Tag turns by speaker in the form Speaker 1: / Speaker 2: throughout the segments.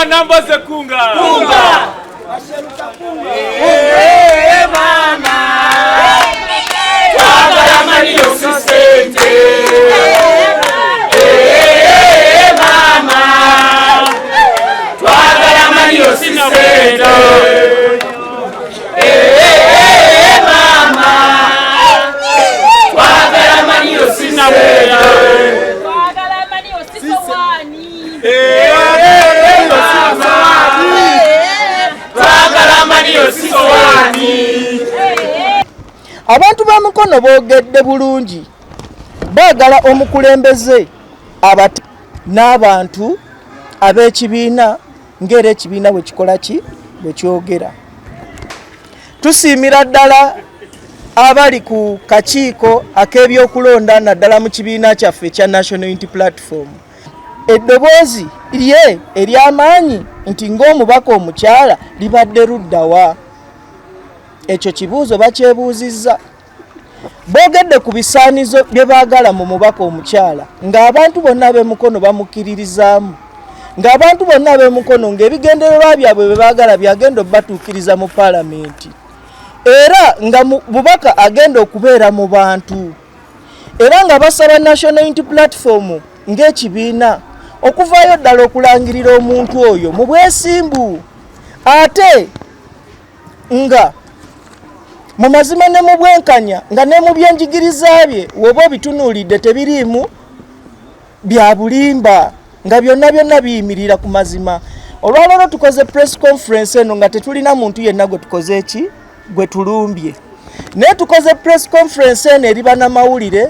Speaker 1: kunga nambaze kunga.
Speaker 2: Kunga.
Speaker 1: Mama. Twagala mani yosisente. Mama. Twagala mani yosisente. Mama. Twagala mani yosisente.
Speaker 2: Twagala mani yosisowani.
Speaker 3: Abantu ba Mukono boogedde bulungi baagala omukulembeze abati n'abantu ab'ekibiina ng'era ekibiina bwe kikola ki bwe kyogera. Tusiimira ddala abali ku kakiiko ak'ebyokulonda naddala mu kibiina kyaffe ekya National Unity Platform. Eddoboozi lye ery'amaanyi nti ng'omubaka omukyala libadde luddawa. Ekyo kibuuzo bakyebuuzizza. Boogedde ku bisaanizo bye baagala mu mubaka omukyala ng'abantu bonna ab'e Mukono bamukkiririzaamu, ng'abantu bonna ab'e Mukono ng'ebigendererwa byabwe bye baagala byagenda obbatuukiriza mu paalamenti, era nga mubaka agenda okubeera mu bantu, era nga basaba National Unity Platform ng'ekibiina okuvaayo ddala okulangirira omuntu oyo mu bwesimbu, ate nga mu mazima ne mu bwenkanya nga ne mu byenjigiriza bye woba obitunuulidde tebiriimu bya bulimba, nga byonna biyimirira ku mazima. Olwaleero tukoze press conference eno nga tetulina muntu yenna gwe tukoze eki gwe tulumbye, naye tukoze press conference eno eriba n'amawulire.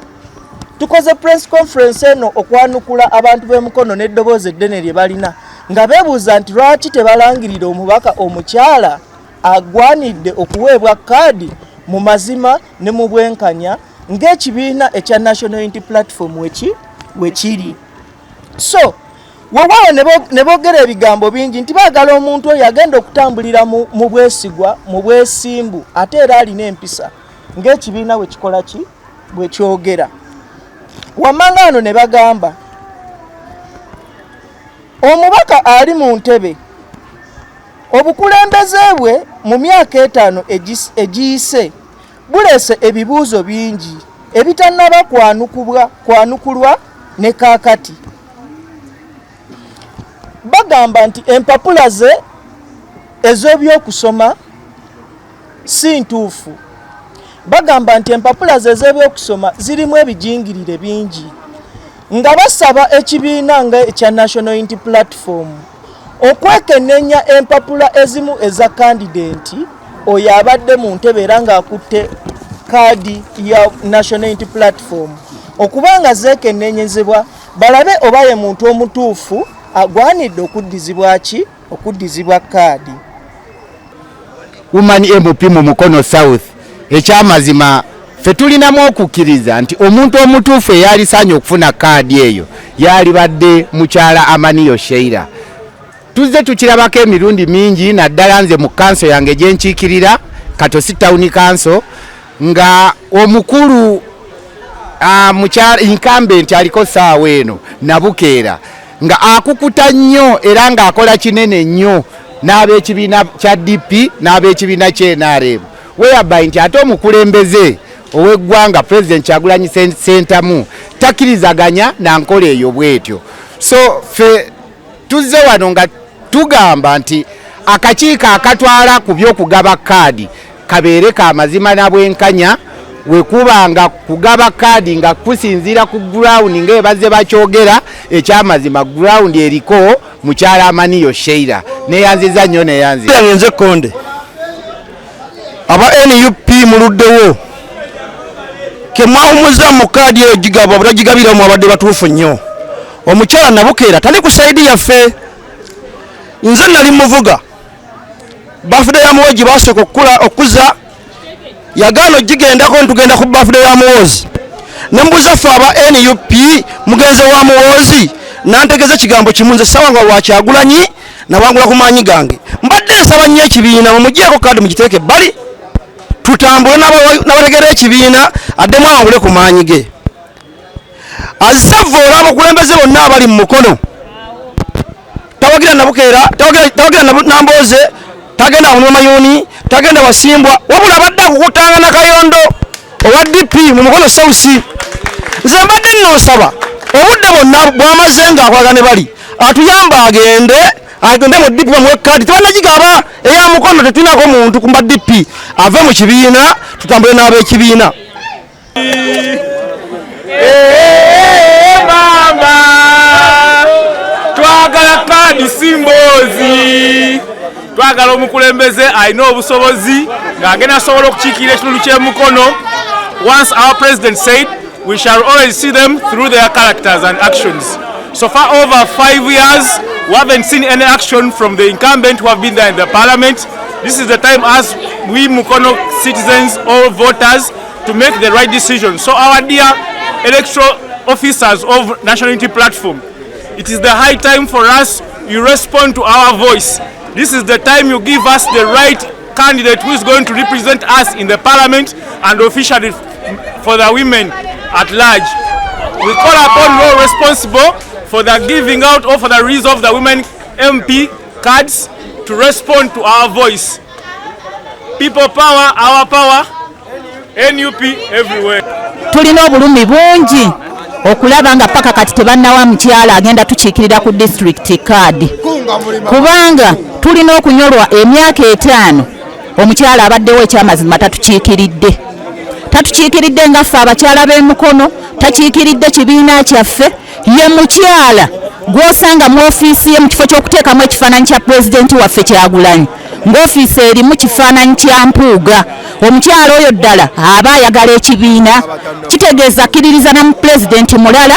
Speaker 3: Tukoze press conference eno okwanukula abantu b'e Mukono n'eddoboozi eddene lye balina nga beebuuza nti lwaki tebalangirira omubaka omukyala agwanidde okuweebwa kaadi mu mazima ne mu bwenkanya ng'ekibiina ekya National Unity Platform wekiri. So weewaawo ne boogera ebigambo bingi nti baagala omuntu oyo agenda okutambulira mu bwesigwa mu bwesimbu ate era alina empisa ng'ekibiina bwe kikola ki bwe kyogera. Wammanga ano ne bagamba omubaka ali mu ntebe, obukulembeze bwe mu myaka 5 egiyise buleese ebibuuzo bingi ebitannaba kwanukulwa ne kaakati. Bagamba nti empapula ze ez'ebyokusoma si ntuufu. Bagamba nti empapula ze ez'ebyokusoma zirimu ebijingirire bingi, nga basaba ekibiina nga ekya National Unity Platform okwekenneenya empapula ezimu eza candidate oyo abadde mu ntebe era ng'akutte kaadi ya National Unity Platform okubanga zeekenneenyezebwa balabe oba ye muntu omutuufu agwanidde okuddizibwa kaadi.
Speaker 4: Woman MP mu Mukono South, ekyamazima ffe tulinamu okukkiriza nti omuntu omutuufu eyalisaanye okufuna kaadi eyo yalibadde mukyala Amaniyo Sheila. Tuzze tukirabako emirundi mingi naddala nze mu kanso yange gye nkiikirira Katosi Town Council nga omukulu mukyala incumbent aliko saawa eno Nabukeera nga akukuta nnyo era ng'akola kinene nnyo n'ab'ekibiina kya DP n'ab'ekibiina ky'NRM, whereby nti ate omukulembeze ow'eggwanga President Kyagulanyi Ssentamu takkirizaganya na nkola eyo bw'etyo. So ffe tuzze wano nga tugamba nti akakiiko akatwala ku by'okugaba kaadi kabeere ka mazima na bwenkanya, wekubanga kugaba kaadi nga kusinziira ku ground ng'ebazze bakyogera ekyamazima ground eriko mukyala Amaniyo Sheila neyanziza nnyo neyanziza.
Speaker 5: Nze Konde aba NUP muluddewo ke mwawumuza mu kaadi eyo gigaba bulagigabira mu abadde batuufu nnyo. Omukyala Nabukeera tali ku saidi yaffe. Nze nali muvuga birthday ya Muwozi basooka okuza yagaano gigendako ntugenda ku birthday ya Muwozi nembuuza ffe aba NUP mugenzi wa Muwozi nantegeeza kigambo kimu, nze sawa nga lwa Kyagulanyi nabangula ku maanyi gange mbadde nsaba nnyo ekibiina mumugyeko kaadi mugiteeke ebbali tutambule n'abategera ekibiina addemu awangule ku maanyi ge. Azze vvoola abakulembeze bonna abali mu Mukono tawagira Nabukera, tawagira Namboze, tagenda Munwa Mayoni, tagenda Wasimbwa, wabula badde kukutanga na Kayondo owa DP mu Mukono South. Nze mbadde nnosaba obudde bonna bw'amaze ng'akolagana ne bali atuyamba agende mu DP bamuwe kkaadi tebanagigaba eya Mukono tetulinako muntu kumba DP ave mu kibiina tutambule n'ab'ekibiina.
Speaker 1: Mama twagala kkaadi simbozi, twagala omukulembeze alina obusobozi ng'agenda asobola okukiikirira ekitundu ky'e Mukono. Once our president said we shall always see them through their characters and actions. So far over 5 years we haven't seen any action from the incumbent who have been there in the parliament. This is the time as we Mukono citizens, all voters, to make the right decision. So our dear electoral officers of National Unity Platform, it is the high time for us you respond to our voice. This is the time you give us the right candidate who is going to represent us in the parliament and officially for the women at large. We call upon those responsible for the giving out or for the release of the women MP cards to respond to our voice. People power, our power, NUP everywhere.
Speaker 6: Tulina obulumi bungi okulaba nga paka kati tebannawa mukyala agenda tukiikirira ku district card, kubanga tulina okunyolwa emyaka 5 omukyala abaddewo ekyamazima tatukiikiridde nga ffe abakyala b'e Mukono, takiikiridde kibiina kyaffe. Ye mukyala gw'osanga mu ofiisi ye mu kifo ky'okuteekamu ekifaananyi kya pulezidenti waffe Kyagulanyi ng'ofiisi erimu kifaananyi kya mpuuga. Omukyala oyo ddala aba ayagala ekibiina, kitegeeza akkiririza na mu pulezidenti mulala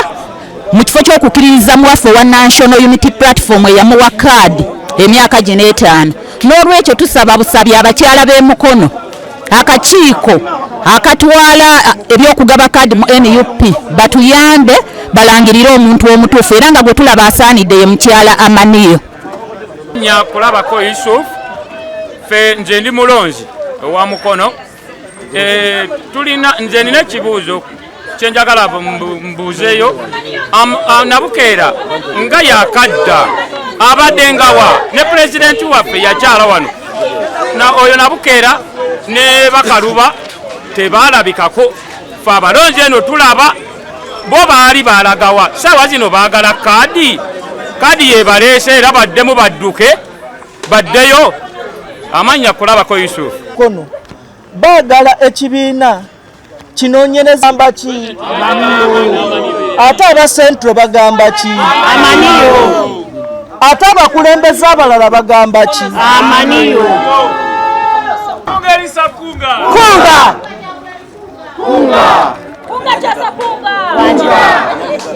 Speaker 6: mu kifo ky'okukkiririza mu waffe owa National Unity Platform eyamuwa kkaadi emyaka gino 5. N'olwekyo tusaba busabi abakyala b'e Mukono, akakiiko akatwala ebyokugaba kkaadi mu NUP batuyambe balangirire omuntu omutuufu era nga gwe tulaba asaanidde ye mukyala Amaniyo.
Speaker 1: Kulabako Yusuf, fe nze ndi mulonzi owa Mukono. Nze nina ekibuuzo kyenjagala mbuuzeeyo. Nabukera nga yakadda abadde ngawa ne pulezidenti waffe yakyala wano oyo Nabukera ne Bakaluba tebaalabikako. Fe abalonzi eno tulaba bo baali balagawa, saawa zino baagala kkaadi yebaleese era baddemu badduke baddeyo. Amanya kulabako Yusuf.
Speaker 3: Kono baagala ekibiina kinoonyereza mbaki ate aba Central bagamba ki
Speaker 6: Amaniyo,
Speaker 3: ate abakulembeze abalala bagamba ki
Speaker 6: Amaniyo.
Speaker 3: Kunga
Speaker 2: Kunga chasa kunga.